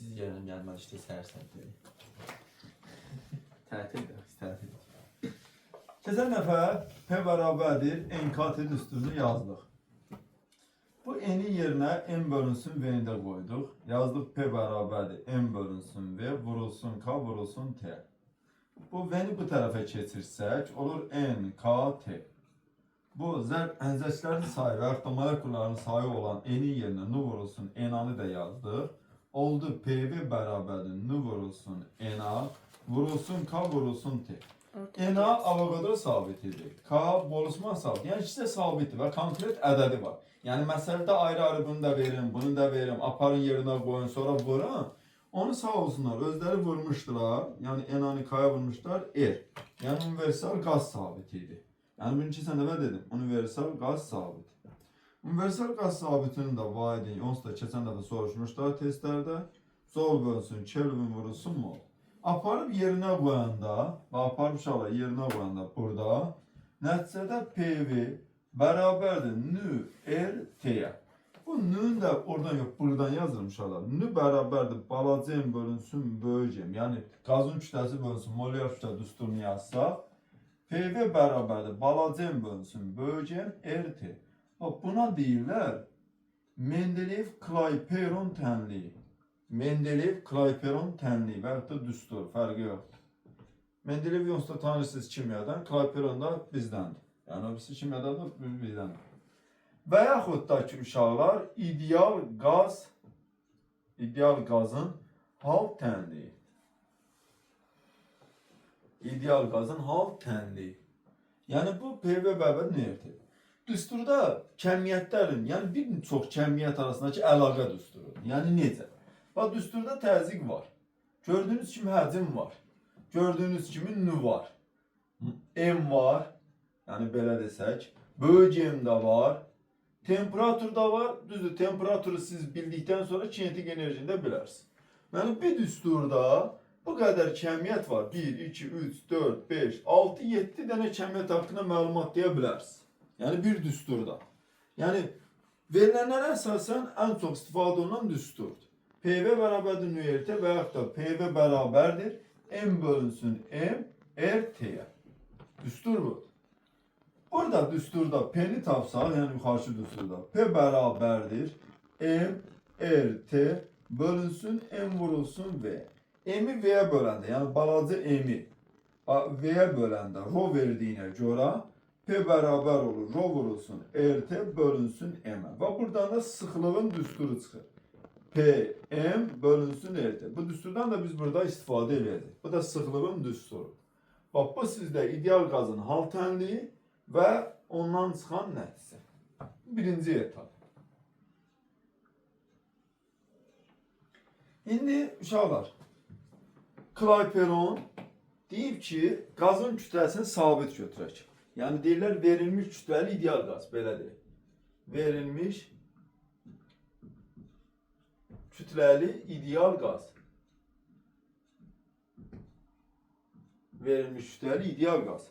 siz yarın gelmez işte sersen diye. Tətil de, tətil. Keçən dəfə P bərabərdir NKT düsturunu yazdıq. Bu n'in yerine n bölünsün v'ni de koyduk. Yazdık P bərabərdir n bölünsün v vurulsun k vurulsun t. Bu v'ni bu tarafa keçirsək olur n k t. Bu ənzəklərin sayı və yaxud da molekulların sayı olan n'in yerine n vurulsun n'anı da yazdıq. Oldu PV bərabərdir n vurulsun n'a vurulsun k vurulsun t. NA Avogadro sabitidir. K Boltzmann sabiti. Yəni ikisi də sabitdir və konkret ədədi var. Yəni məsələdə ayrı-ayrı bunu da verin, bunu da verin, aparın yerinə qoyun, sonra vurun. Onu sağ olsunlar, özləri vurmuşdular. Yəni NA-nı K-ya vurmuşlar R. Yəni universal qaz sabitidir. Yəni birinci sənədə dedim, universal qaz sabiti. Universal qaz sabitinin də vaidini, onsuz da keçən dəfə soruşmuşlar testlərdə. Zol bölünsün, Kelvin vurulsun mu? Aparıb yerinə qoyanda, aparıb uşaqlar yerinə qoyanda burada, nəticədə PV bərabərdir nü R T-yə. Bu nü'nü də oradan yox, buradan yazırım uşaqlar. Nü bərabərdir balaca M bölünsün böyük M. Yəni qazın kütləsi bölünsün molyar kütlə düsturunu yazsaq, PV bərabərdir balaca M bölünsün böyük M R T. Buna deyirlər Mendeleev-Kleyperon tənliyi. Mendeleev-Kleyperon tənliyi və yaxud da düstur, fərqi yoxdur. Mendeleev yonsuz da tanırsınız kimyadan, Kleyperon da bizdəndir. Yəni o birisi kimyadan da bizdəndir. Və yaxud da ki uşaqlar ideal qazın hal tənliyi. İdeal qazın hal tənliyi. Yəni bu PV bərabər neyədir? Düsturda kəmiyyətlərin, yəni bir çox kəmiyyət arasındakı əlaqə düsturudur. Yəni necə? Bax, düsturda təzyiq var. Gördüyünüz kimi həcm var. Gördüyünüz kimi nü var. M var. Yəni belə desək. Böyük M də var. Temperatur da var. Düzdür, temperaturu siz bildikdən sonra kinetik enerjini də bilərsiniz. Yəni bir düsturda bu qədər kəmiyyət var. 1, 2, 3, 4, 5, 6, 7 dənə kəmiyyət haqqında məlumat deyə bilərsiniz. Yəni bir düsturda. Yəni verilənlərə əsasən ən çox istifadə olunan düsturdur. PV bərabərdir nü-RT və yaxud da PV bərabərdir M bölünsün M R-T'yə. Düstur bu. Burada düsturda P'ni tapsaq, yəni yuxarıcı düsturda P bərabərdir M R-T bölünsün M vurulsun V. M-i V-yə böləndə, yəni balaca M-i V-yə böləndə rho verdiyinə görə P bərabər olur, rho vurulsun R-T bölünsün M-ə. Və buradan da sıxlığın düsturu çıxır. P, M bölünsün R-T. Bu düsturdan da biz burada istifadə edəcəyik. Bu da sıxlığın düsturu. Bax, bu sizdə ideal qazın hal tənliyi və ondan çıxan nəticə. Birinci etap. İndi uşaqlar, Kleyperon deyib ki, qazın kütləsini sabit götürək. Yəni deyirlər, verilmiş kütləli ideal qaz, belə deyil. Verilmiş kütləli ideal qaz. Verilmiş kütləli ideal qaz.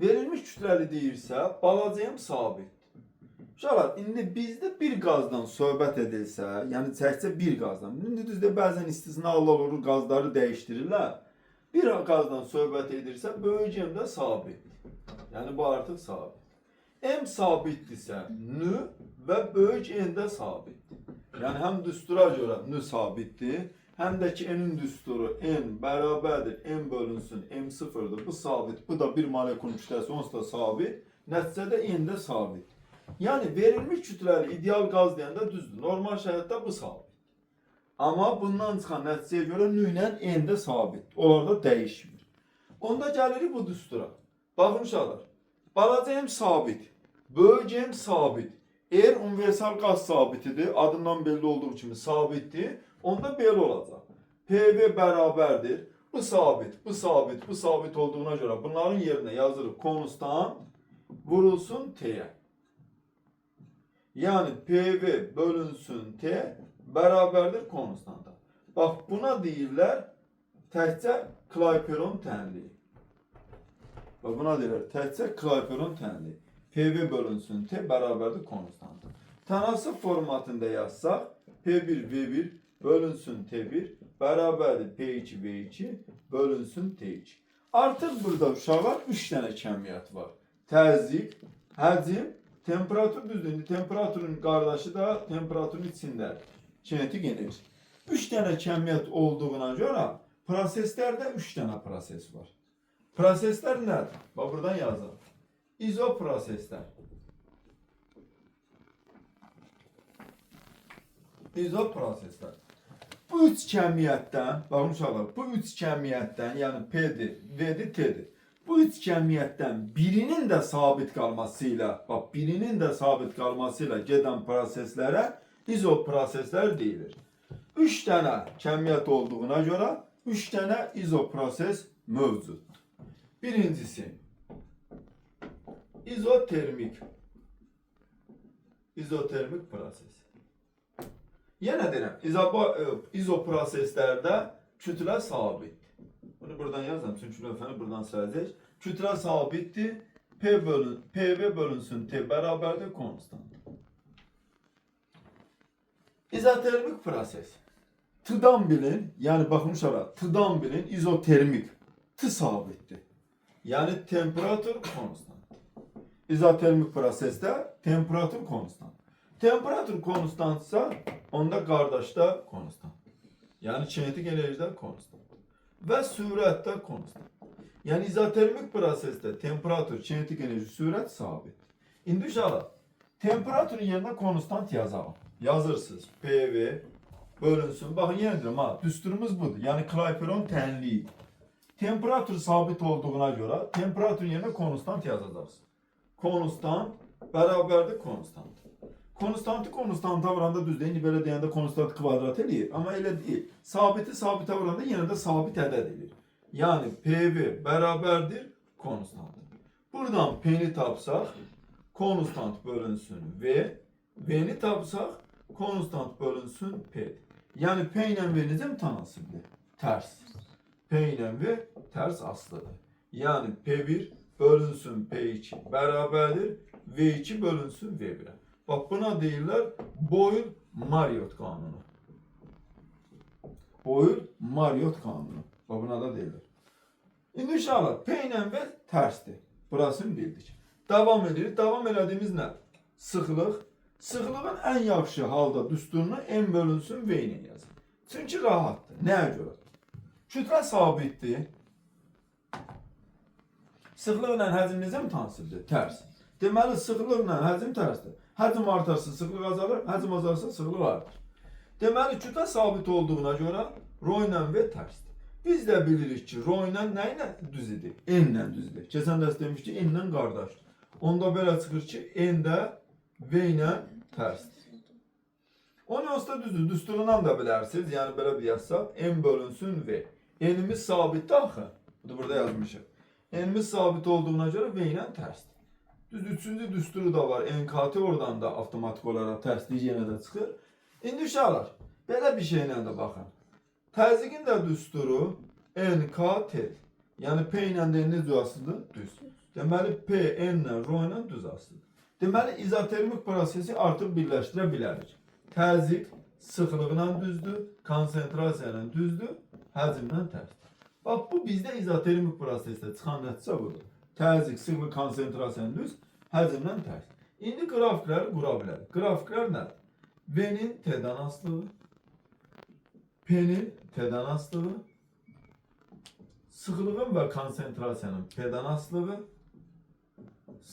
Verilmiş kütləli deyirsə, balacayım sabit. Uşaqlar, indi bizdə bir qazdan söhbət edilsə, yəni təkcə bir qazdan, indi düzdür, bəzən istisnalı olur, qazları dəyişdirirlər. Bir qazdan söhbət edirsə, böyük M də sabit. Yəni bu artıq sabit. M sabitdirsə, nü və böyük N də sabitdir. Yəni həm düstura görə nü sabitdir, həm də ki N'in düsturu N bərabərdir, M bölünsün M0'dır. Bu sabit, bu da bir molekul kütləsi, onsuz da sabit. Nəticədə N də sabit. Yəni verilmiş kütləli ideal qaz deyəndə düzdür. Normal şəraitdə bu sabit. Amma bundan çıxan nəticəyə görə nü ilə N də sabit. Onlar da dəyişmir. Onda gəlirik bu düstura. Baxın uşaqlar, balaca M sabit, böyük M sabit, R universal qaz sabitidir, adından belli olduğu kimi sabitdir, onda belə olacaq. PV bərabərdir, bu sabit, bu sabit, bu sabit olduğuna görə bunların yerinə yazırıq konstant vurulsun T'yə. Yəni PV bölünsün T bərabərdir konstanta. Bax, buna deyirlər təkcə Kleyperon tənliyi. Və buna deyirlər təkcə Kleyperon tənliyi. PV bölünsün T bərabərdir konstanta. Tənasıb formatında yazsaq P1 V1 bölünsün T1 bərabərdir P2 V2 bölünsün T2. Artıq burada uşaqlar 3 dənə kəmiyyət var. Təzyiq, həcm, temperatur düzdür. İndi temperaturun qardaşı da temperaturun içindədir. Kinetik enerji. 3 dənə kəmiyyət olduğuna görə proseslərdə 3 dənə proses var. Proseslər nədir? Bax buradan yazalım. İzoproseslər. İzoproseslər. Bu 3 kəmiyyətdən, baxın uşaqlar, bu 3 kəmiyyətdən, yəni P-dir, V-dir, T-dir. Bu 3 kəmiyyətdən birinin də sabit qalmasıyla, bax birinin də sabit qalmasıyla gedən proseslərə izoproseslər deyilir. 3 dənə kəmiyyət olduğuna görə 3 dənə izoproses mövcuddur. Birincisi izotermik proses. Yenə deyirəm, izoproseslərdə kütlə sabitdir. Bunu buradan yazdım, çünki lövhəni buradan siləcək. Kütlə sabitdir, PV bölünsün T bərabərdir konstant. İzotermik proses. T-dan bilin, yəni baxın uşaqlar, T-dan bilin izotermik. T sabitdir. Yəni temperatur konstant. İzotermik prosesdə temperatur konstant. Temperatur konstantsa, onda qardaşda konstant. Yəni kinetik enerjidə konstant. Və sürətdə konstant. Yəni izotermik prosesdə temperatur, kinetik enerji, sürət sabitdir. İndi uşaqlar, temperaturun yerinə konstant yazalım. Yazırsınız PV bölünsün. Baxın yenə deyirəm ha, düsturumuz budur. Yəni Clapeyron tənliyi. Temperatur sabit olduğuna görə temperaturun yerinə konstant yazacaqsınız. Konstant bərabərdir konstant. Konstantı konstanta vuranda düzdür. İndi belə deyəndə konstant kvadrat eləyir. Amma elə deyil. Sabiti sabitə vuranda yenə də sabit ədəd eləyir. Yəni PV bərabərdir konstant. Buradan P-ni tapsaq, konstant bölünsün V. V-ni tapsaq, konstant bölünsün P. Yəni P ilə V necə mütənasibdir? Tərs. P ilə V tərs aslıdır. Yəni P1 bölünsün P2 bərabərdir V2 bölünsün V1'ə. Bax buna deyirlər Boyle-Mariotte qanunu. Boyle-Mariotte qanunu. Bax buna da deyirlər. İndi uşaqlar P ilə V tərsdir. Burasını bildik. Davam edirik. Davam elədiyimiz nə? Sıxlıq. Sıxlığın ən yaxşı halda düsturunu M bölünsün V ilə yazın. Çünki rahatdır. Nəyə görə? Kütlə sabitdir. Sıxlıqla həcm necə mütənasibdir? Tərs. Deməli sıxlıqla həcm tərsdir. Həcm artarsa sıxlıq azalır, həcm azalırsa sıxlıq artar. Deməli kütlə sabit olduğuna görə ρ ilə V tərsdir. Biz də bilirik ki, ρ ilə nə ilə düz idi? N ilə düz idi. Keçən dərs demişdik, N ilə qardaşdır. Onda belə çıxır ki, N də V ilə tərsdir. Onu olsa düzdür, düsturundan da bilərsiniz. Yəni belə bir yazsaq, N bölünsün V. N'imiz sabitdir axı. Bu da burada yazmışıq. N'imiz sabit olduğuna görə V ilə tərsdir. Düz üçüncü düsturu da var. NKT oradan da avtomatik olaraq tərslik yenə də çıxır. İndi uşaqlar, belə bir şeylə də baxın. Təzyiqin də düsturu NKT. Yəni P ilə də necə düz asılıdır? Düz. Deməli P, N ilə, ρ ilə düz asılıdır. Deməli izotermik prosesi artıq birləşdirə bilərik. Təzyiq sıxlıqla düzdür, konsentrasiya ilə düzdür, həcmlə tərsdir. Bax bu bizdə izotermik prosesdə çıxan nəticə budur. Təzyiq, sıxlıq, konsentrasiya düz, həcmlə tərs. İndi qrafikləri qura bilərik. Qrafiklər nədir? V-nin T-dən asılığı, P-nin T-dən asılığı, sıxlığın və konsentrasiyanın P-dən asılığı,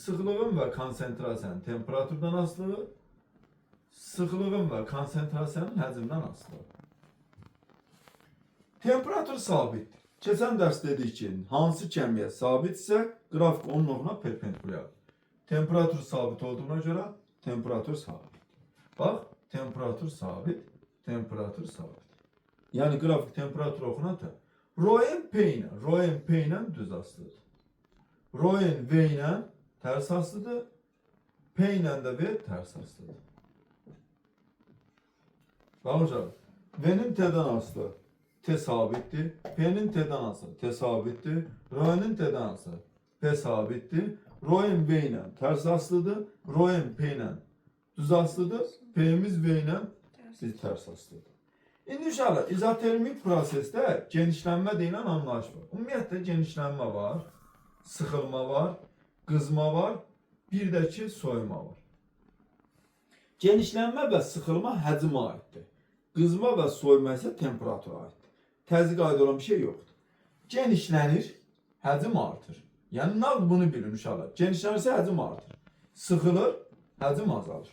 sıxlığın və konsentrasiyanın temperaturdan asılığı, sıxlığın və konsentrasiyanın həcmdən asılığı. Temperatur sabitdir. Keçən dərs dedik ki, hansı kəmiyyət sabitsə, qrafik onun oxuna perpendikulyardır. Temperatur sabit olduğuna görə temperatur sabit. Bax, temperatur sabit, temperatur sabit. Yəni qrafik temperatur oxuna da ρn P ilə düz asılıdır. ρn V ilə tərs asılıdır. P ilə də V tərs asılıdır. Bax hocam, V-nin T-dən asılı T sabitdir. P'nin T'dən asılı T sabitdir. R'nin T'dən asılı P sabitdir. R'nin V ilə tərs asılıdır. R'nin P ilə düz asılıdır. P'miz V ilə biz tərs asılıdır. İndi uşaqlar, izotermik prosesdə genişlənmə deyilən anlayış var. Ümumiyyətlə genişlənmə var, sıxılma var, qızma var, bir də ki soyuma var. Genişlənmə və sıxılma həcmə aiddir. Qızma və soyuma isə temperatura aiddir. Təzyiq aid olan bir şey yoxdur. Genişlənir, həcm artır. Yəni nağd bunu bilin uşaqlar. Genişlənirsə həcm artır. Sıxılır, həcm azalır.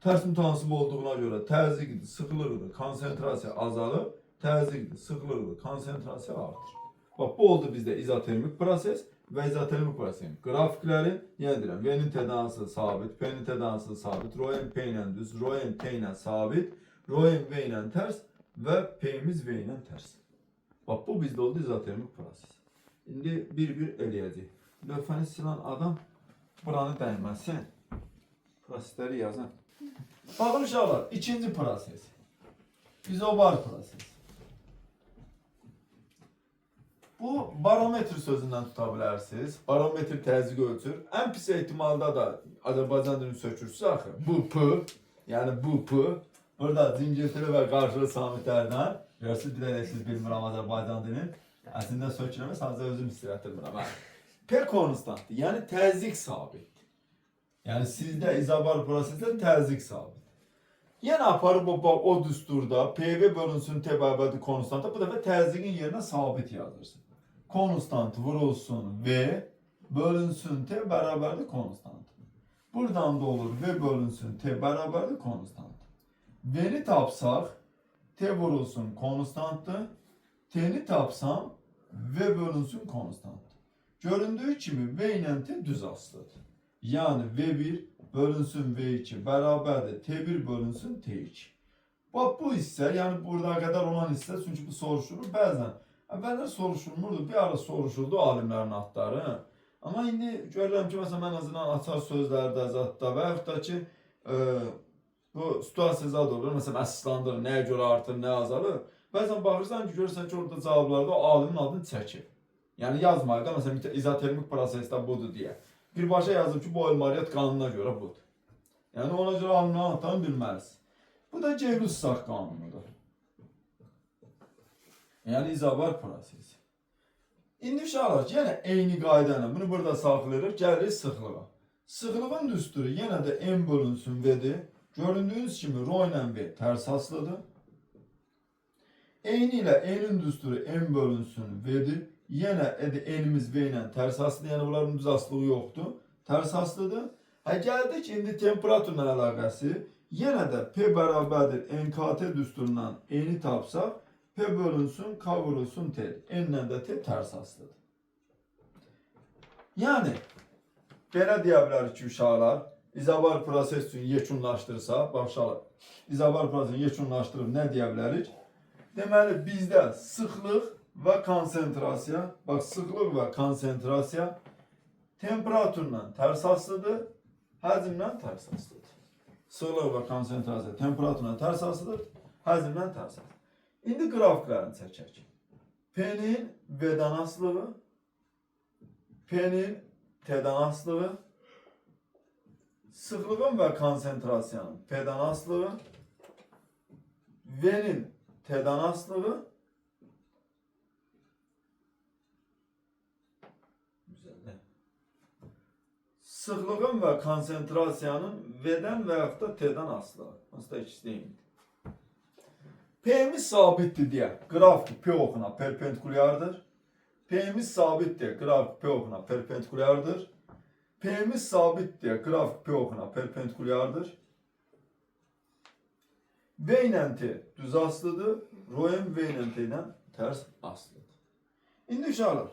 Tərs mütənasib olduğuna görə təzyiqdir, sıxılırdır, konsentrasiya azalır, təzyiqdir, sıxılırdır, konsentrasiya artır. Bax, bu oldu bizdə izotermik proses və izotermik prosesin qrafikləri. Yenə deyirəm, V-nin T-dansı sabit, P-nin T-dansı sabit, ρn P ilə düz, ρn T ilə sabit, ρn V ilə tərs və P-miz V ilə tərs. Bax, bu bizdə oldu izotermik proses. İndi bir-bir eləyəcək. Lövhəni silan adam buranı dəyməsin. Prosesləri yazın. Bakın uşaqlar, ikinci proses. İzobar proses. Bu barometr sözündən tuta bilərsiniz. Barometr təzyiq ölçür. Ən pis ehtimalda da Azərbaycan dilini sökürsünüz axı. Bu P, yəni bu P. Burada cingiltili və qarşılı samitlərdən. Görürsünüz, diləyəsiniz bilmirəm Azərbaycan dilini. Əslində sökürəmə, sadəcə özüm istirətdirmirəm. P konstantdır, yəni təzyiq sabitdir. Yəni sizdə izobar prosesdə təzyiq sabit. Yəni aparıb o düsturda PV bölünsün T bərabəri konstanta, bu dəfə təzyiqin yerinə sabit yazırsın. Konstant vurulsun V bölünsün T bərabərdir konstant. Buradan da olur V bölünsün T bərabərdir konstant. V-ni tapsaq T vurulsun konstantdır. T-ni tapsam V bölünsün konstantdır. Göründüyü kimi V ilə T düz asılıdır. Yani V1 bölünsün V2 bərabərdir T1 bölünsün T2. Bak bu hissə, yəni burada qədər olan hissə, çünki bu soruşulur bəzən. Əvvəllər soruşulmurdu, bir ara soruşuldu alimlərin adları. Amma indi görürəm ki, məsələn, ən azından açar sözlərdə, zətdə və yaxud da ki, bu situasiya zad olur, məsələn, əsaslandırır, nəyə görə artır, nə azalır. Bəzən baxırsan ki, görürsən ki, orada cavablarda o alimin adını çəkir. Yəni yazmayır da, məsələn, izotermik prosesdə budur deyə. Birbaşa yazıb ki, bu Boyle-Mariotte qanununa görə budur. Yəni ona görə alimlərin adlarını bilməlisin. Bu da Gay-Lussac qanunudur. Yəni izobar prosesi. İndi uşaqlar, yenə eyni qayda ilə bunu burada saxlayırıq, gəlirik sıxlığa. Sıxlığın düsturu yenə də M bölünsün V-dir. Göründüyünüz kimi ρ ilə V tərs asılıdır. Eyni ilə N-in düsturu M bölünsün V-dir. Yenə N-imiz V ilə tərs asılıdır, yəni bunların düz asılığı yoxdur. Tərs asılıdır. Gəldik indi temperaturla əlaqəsi. Yenə də P bərabərdir NKT düsturundan N-i tapsaq, P bölünsün, K vurulsun T. N-lə də T tərs asılıdır. Yəni, belə deyə bilərik ki, uşaqlar, izobar proses üçün yekunlaşdırsa, bax uşaqlar, izobar prosesini yekunlaşdırıb nə deyə bilərik? Deməli, bizdə sıxlıq və konsentrasiya, bax, sıxlıq və konsentrasiya temperaturla tərs asılıdır, həcmlə tərs asılıdır. Sıxlıq və konsentrasiya temperaturla tərs asılıdır, həcmlə tərs asılıdır. İndi qrafiklərini çəkək. P-nin V-dən asılığı, P-nin T-dən asılığı, sıxlığın və konsentrasiyanın P-dən asılığı, V-nin T-dən asılığı, sıxlığın və konsentrasiyanın V-dən və yaxud da T-dən asılığı. Aslında ikisi deyildi. P-miz sabitdir deyə qrafik P oxuna perpendikulyardır. P-miz sabit deyə qrafik P oxuna perpendikulyardır. P-miz sabit deyə qrafik P oxuna perpendikulyardır. V ilə T düz asılıdır. ρm V ilə T-dən tərs asılıdır. İndi uşaqlar,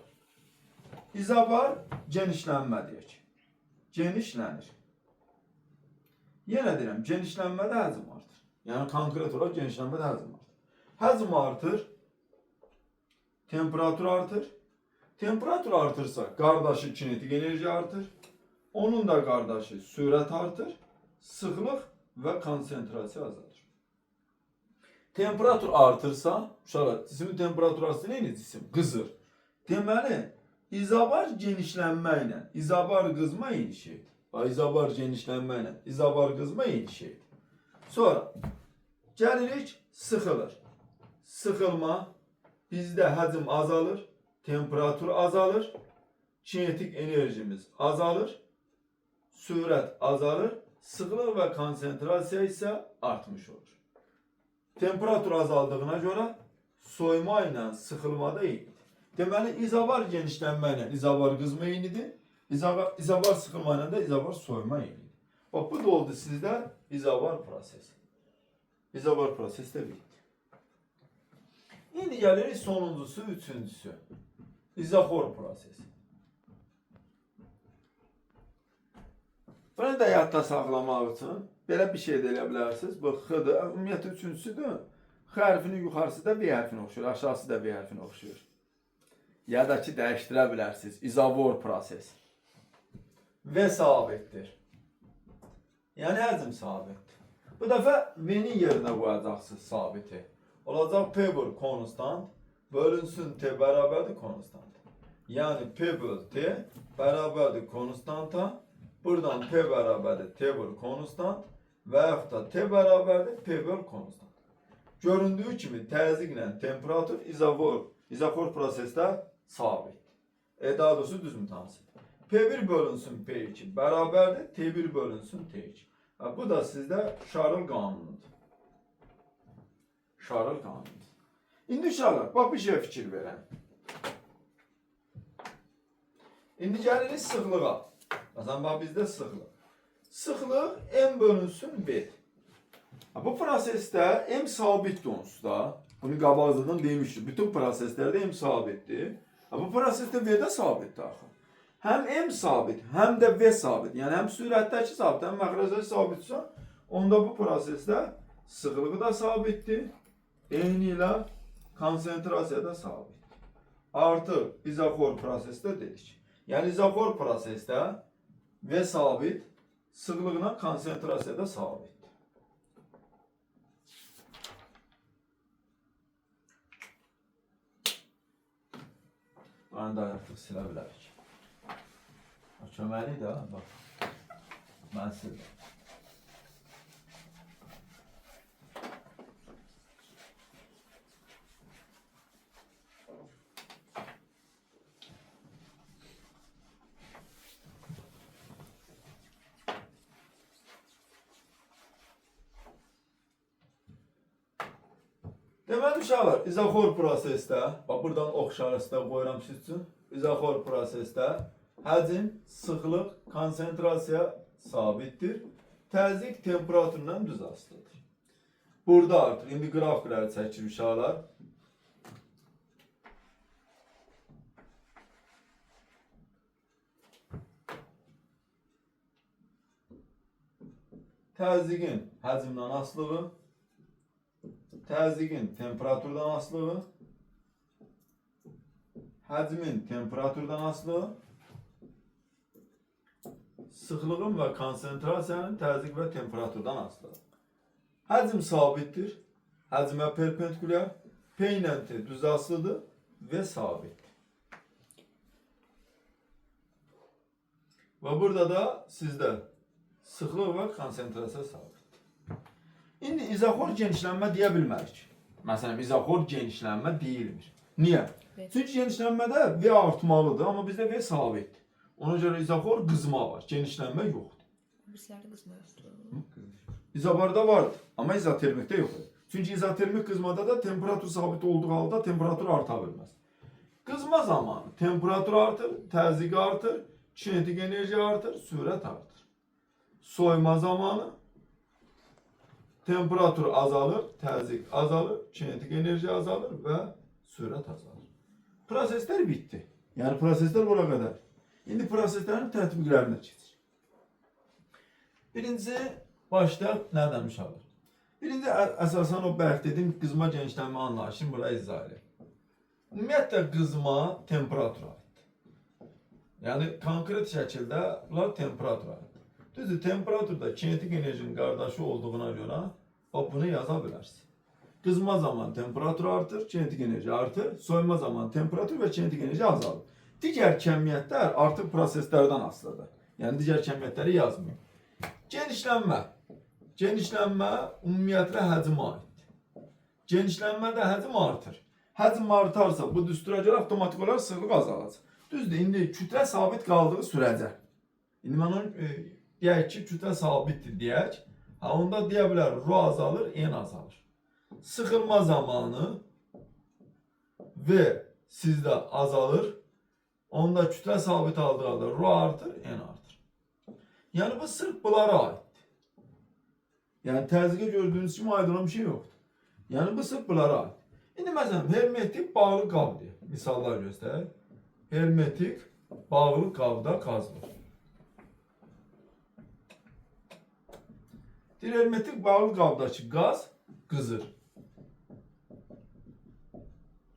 izobar genişlənmə deyək. Genişlənir. Yenə deyirəm, genişlənmədə həcm artır. Yəni konkret olaraq genişlənmədə həcm artır. Həcm artır, temperatur artır. Temperatur artırsa qardaşı kinetik enerji artır. Onun da qardaşı sürət artır. Sıxlıq və konsentrasiya azalır. Temperatur artırsa, uşaqlar, cismin temperatur artırsa neyini cisim? Qızır. Deməli, izobar genişlənmə ilə izobar qızma eyni şeydir. İzobar genişlənmə ilə izobar qızma eyni şeydir. Sonra gəlirik sıxılır. Sıxılma bizdə həcm azalır, temperatur azalır, kinetik enerjimiz azalır, sürət azalır, sıxlıq və konsentrasiya isə artmış olur. Temperatur azaldığına görə soyma ilə sıxılmada eynidir. Deməli, izobar genişlənmə ilə izobar qızma eynidir. İzobar sıxılma ilə də izobar soyma eynidir. Bax, bu da oldu sizdə izobar prosesi. İzobar prosesi də bitti. İndi gəlirik sonuncusu, üçüncüsü. İzoxor prosesi. Bunu da yadda saxlamaq üçün belə bir şey də elə bilərsiniz. Bu X-dır. Ümumiyyətlə üçüncüsüdür. X hərfinin yuxarısı da V hərfinə oxşuyur, aşağısı da V hərfinə oxşuyur. Ya da ki, dəyişdirə bilərsiniz. İzoxor prosesi. V sabitdir. Yəni həcm sabitdir. Bu dəfə V-nin yerinə qoyacaqsınız sabiti. Olacaq P bölü konstant bölünsün T bərabərdir konstant. Yəni P bölü T bərabərdir konstanta. Buradan P bərabərdir T bölü konstant və yaxud da T bərabərdir P bölü konstant. Göründüyü kimi təzyiqlə temperatur izoxor prosesdə sabit. Daha doğrusu düz mütəmsil. P1 bölünsün P2 bərabərdir T1 bölünsün T2. Bu da sizdə Şarl qanunudur. Şarl qanunudur. İndi uşaqlar, bax bir şey fikir verən. İndi gəlirik sıxlığa. Məsələn, bax bizdə sıxlıq. Sıxlıq M bölünsün V. Bu prosesdə M sabitdir onsuz da. Bunu qabaqcadan demişdik. Bütün proseslərdə M sabitdir. Bu prosesdə V də sabitdir axı. Həm M sabit, həm də V sabit. Yəni həm sürətdəki sabit, həm məxrəcdəki sabitsə, onda bu prosesdə sıxlığı da sabitdir. Eyni ilə konsentrasiya da sabitdir. Artıq izoxor prosesdə dedik. Yəni izoxor prosesdə V sabit, sıxlığına konsentrasiya da sabitdir. Bunu da artıq silə bilərik. Köməli də, bax. Mən sildim. Deməli uşaqlar, izoxor prosesdə, bax buradan oxşarısı da qoyuram siz üçün. İzoxor prosesdə həcm, sıxlıq, konsentrasiya sabitdir. Təzyiq temperaturundan düz asılıdır. Burada artıq indi qrafikləri çəkir uşaqlar. Təzyiqin həcmdən asılığı, təzyiqin temperaturdan asılığı, həcmin temperaturdan asılığı, sıxlığın və konsentrasiyanın təzyiq və temperaturdan asılığı. Həcm sabitdir, həcmə perpendikulyar, P ilə T düz asılıdır və sabitdir. Və burada da sizdə sıxlıq və konsentrasiya sabitdir. İndi izoxor genişlənmə deyə bilmərik. Məsələn, izoxor genişlənmə deyilmir. Niyə? Çünki genişlənmədə V artmalıdır, amma bizdə V sabitdir. Ona görə izoxor qızma var, genişlənmə yoxdur. Bizlərdə qızma yoxdur. İzobarda vardır, amma izotermikdə yoxdur. Çünki izotermik qızmada da temperatur sabit olduğu halda temperatur arta bilməz. Qızma zamanı temperatur artır, təzyiq artır, kinetik enerji artır, sürət artır. Soyma zamanı temperatur azalır, təzyiq azalır, kinetik enerji azalır və sürət azalır. Proseslər bitdi. Yəni proseslər bura qədər. İndi proseslərin tətbiqlərinə keçir. Birinci başda nədən uşaqlar? Birinci əsasən o bərk dedim qızma genişlənmə anlayışını bura izah edir. Ümumiyyətlə qızma temperatura aiddir. Yəni konkret şəkildə bunlar temperatura aiddir. Düzdür, temperaturda kinetik enerjinin qardaşı olduğuna görə bunu yaza bilərsiniz. Qızma zaman temperatur artır, kinetik enerji artır. Soyma zaman temperatur və kinetik enerji azalır. Digər kəmiyyətlər artıq proseslərdən asılıdır. Yəni digər kəmiyyətləri yazmıyor. Genişlənmə. Genişlənmə ümumiyyətlə həcmə aiddir. genişlənmədə həcm artır. Həcm artarsa bu düstura görə avtomatik olaraq sıxlıq azalacaq. Düzdür, indi kütlə sabit qaldığı sürəcə. İndi mən onu deyək ki, kütlə sabitdir deyək. Onda deyə bilərik, rho azalır, n azalır. Sıxılma zamanı V sizdə azalır. Onda kütlə sabit aldığı halda rho artır, n artır. Yəni bu sırf bunlara aiddir. Yəni təzyiqə gördüyünüz kimi aid olan bir şey yoxdur. Yəni bu sırf bunlara aid. İndi məsələn hermetik bağlı qab deyək. Misallar göstərək. Hermetik bağlı qabda qazılır. Deyir, hermetik bağlı qabdakı qaz qızır.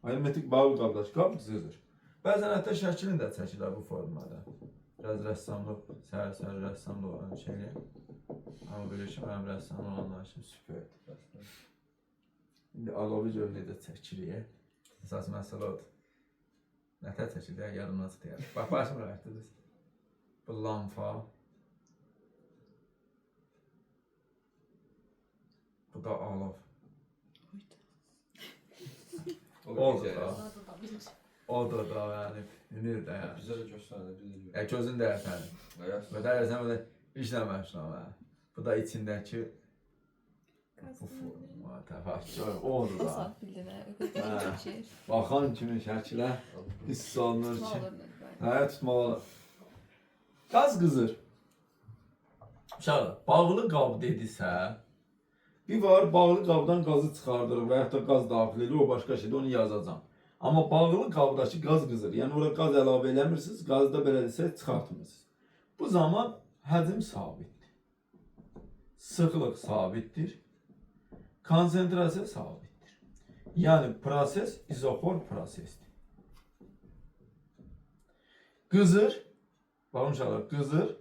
Hermetik bağlı qabdakı qab qızır. Bəzən hətta şəklini də çəkirlər bu formada. Biraz rəssamlıq, səhər-səhər rəssamlıq olan şeylər. Amma bilir ki, mənim rəssamlıq olanlar kimi süperdir. İndi alovi gör necə çəkirik. Əsas məsələ odur. Nətər çəkilir, yadımdan çıxdı. Bax, başım rəhətdir. Bu lamfa. Bu da alov. Oldu da. Oldu da yani. Ünür də yani. Bizə də göstərdi, bizə də Ya gözün də efendim. Böyle dersen böyle işlememiş ama. Bu da içindeki bu forma tefakür oldu da. Nasıl bildin ha? Öyle çok şey. Bakan kimin şəklə hiss olunur Ne ki. olur ne? Hə, tutmalı. Qaz qızır. Uşaqlar, bağlı qab dedisə, bir var bağlı qabdan qazı çıxardırıq və yaxud da qaz daxil edir, o başqa şeydir, onu yazacağam. Amma bağlı qabdakı qaz qızır. Yəni ora qaz əlavə eləmirsiniz, qazda belə desə çıxartmırsınız. Bu zaman həcm sabitdir. Sıxlıq sabitdir. Konsentrasiya sabitdir. Yəni proses izoxor prosesdir. Qızır, baxın uşaqlar, qızır,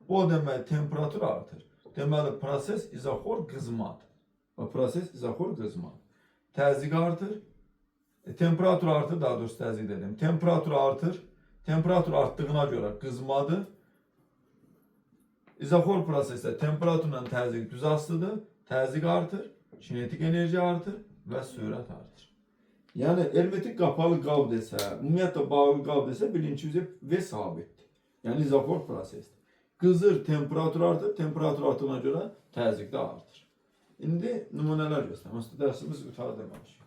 bu demək temperatur artır. Deməli proses izoxor qızmadır. Və proses izoxor qızmadır. Təzyiq artır. Temperatur artır, daha doğrusu təzyiq dedim. Temperatur artır. Temperatur artdığına görə qızmadır. İzoxor prosesdə temperaturla təzyiq düz asılıdır. Təzyiq artır. Kinetik enerji artır və sürət artır. Yəni hermetik qapalı qab desə, ümumiyyətlə bağlı qab desə, bilin ki, V sabitdir. Yəni izoxor prosesdir. Qızır, temperatur artır. Temperatur artdığına görə təzyiq də artır. İndi nümunələr göstərim. Aslında dərsimiz qurtarı deməmişik.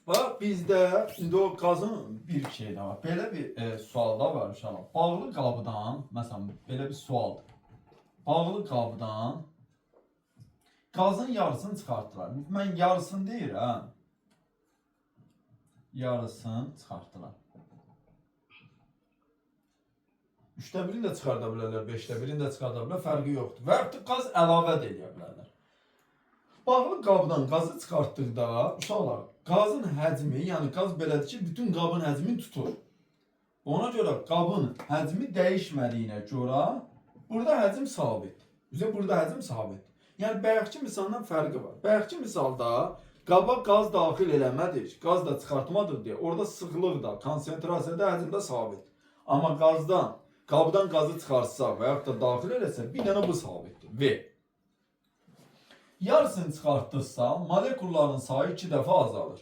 Bax, bizdə indi o qazın bir şey də var. Belə bir sualda var uşaqlar. Bağlı qabdan, məsələn, belə bir sualdır. Bağlı qabdan qazın yarısını çıxartdılar. Mən yarısını deyirəm. Yarısını çıxartdılar. 3də birini də çıxarda bilərlər, 5də birini də çıxarda bilərlər, fərqi yoxdur. Və yaxud da qaz əlavə də edə bilərlər. Bağlı qabdan qazı çıxartdıqda, uşaqlar, qazın həcmi, yəni qaz belədir ki, bütün qabın həcmini tutur. Ona görə qabın həcmi dəyişmədiyinə görə burada həcm sabitdir. Bizə burada həcm sabitdir. Yəni bayaqki misaldan fərqi var. Bayaqki misalda qaba qaz daxil eləmədik, qaz da çıxartmadıq deyə orada sıxlıq da, konsentrasiya da, həcm də sabitdir. Amma qabdan qazı çıxarsaq və yaxud da daxil eləsək, bir dənə bu sabitdir. V. Yarısını çıxartdıqsa, molekulların sayı 2 dəfə azalır.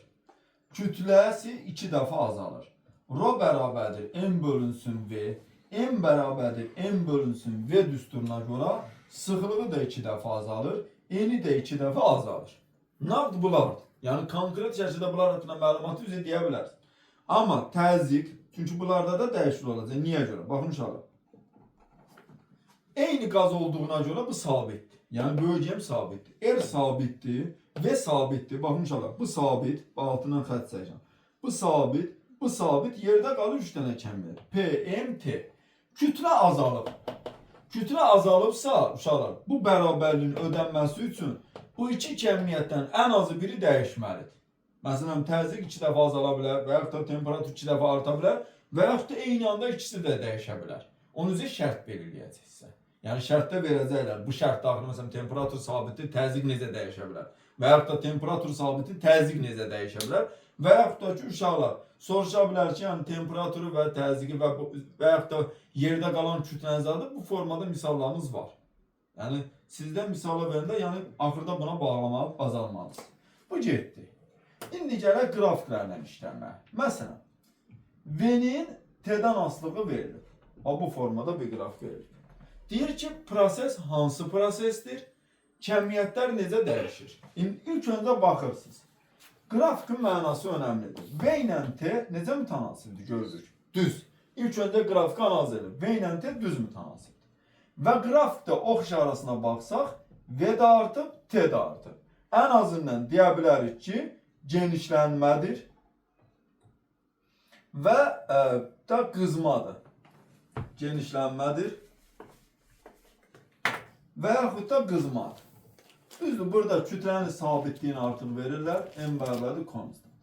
Kütləsi 2 dəfə azalır. Rho bərabərdir M bölünsün V. M bərabərdir M bölünsün V düsturuna görə sıxlığı da 2 dəfə azalır. Eni də 2 dəfə azalır. Nədir bunlardır? Yəni konkret şəkildə bunlar haqqında məlumatı üzə deyə bilərsiniz. Amma təzyiq, çünki bunlarda da dəyişiklik olacaq. Niyə görə? Baxın uşaqlar. Eyni qaz olduğuna görə bu sabitdir. Yəni böyük M sabitdir. R sabitdir. V sabitdir. Baxın uşaqlar. Bu sabit. Altından xətt çəkəcəm. Bu sabit. Yerdə qalır 3 dənə kəmlər. P, M, T. Kütlə azalıb. Kütlə azalıbsa, uşaqlar, bu bərabərliyin ödənməsi üçün bu iki kəmiyyətdən ən azı biri dəyişməlidir. Məsələn, təzyiq 2 dəfə azala bilər və yaxud da temperatur 2 dəfə arta bilər və yaxud da eyni anda ikisi də dəyişə bilər. Onu üzə şərt belirləyəcəksə. Yəni şərtdə verəcəklər. Bu şərt daxil məsələn temperatur sabitdir, təzyiq necə dəyişə bilər? Və yaxud da temperatur sabitdir, təzyiq necə dəyişə bilər? Və yaxud da ki, uşaqlar soruşa bilər ki, yəni temperaturu və təzyiqi və yaxud da yerdə qalan kütlənizədir. Bu formada misallarımız var. Yəni Sizdən misala verəndə, yəni axırda buna bağlamalı, bazarmalısınız. Bu getdi. İndi gələk qrafiklərlə işləməyə. Məsələn, V-nin T-dən asılığı verilir. Bu formada bir qrafik verilir. Deyir ki, proses hansı prosesdir? Kəmiyyətlər necə dəyişir? İlk öncə baxırsınız. Grafikin mənası önəmlidir. V ilə T necə mütənasibdir? Görürük. Düz. İlk öncə grafiki analiz edilir. V ilə T düz mütənasibdir. Və qrafikdə ox işarəsina baxsaq, V də artıb, T də artıb. Ən azından deyə bilərik ki, genişlənmədir və da qızmadır. Genişlənmədir və yaxud da qızmadır. Düzdür, burada kütlənin sabitliyini artıq verirlər, M bərabərdir konstant.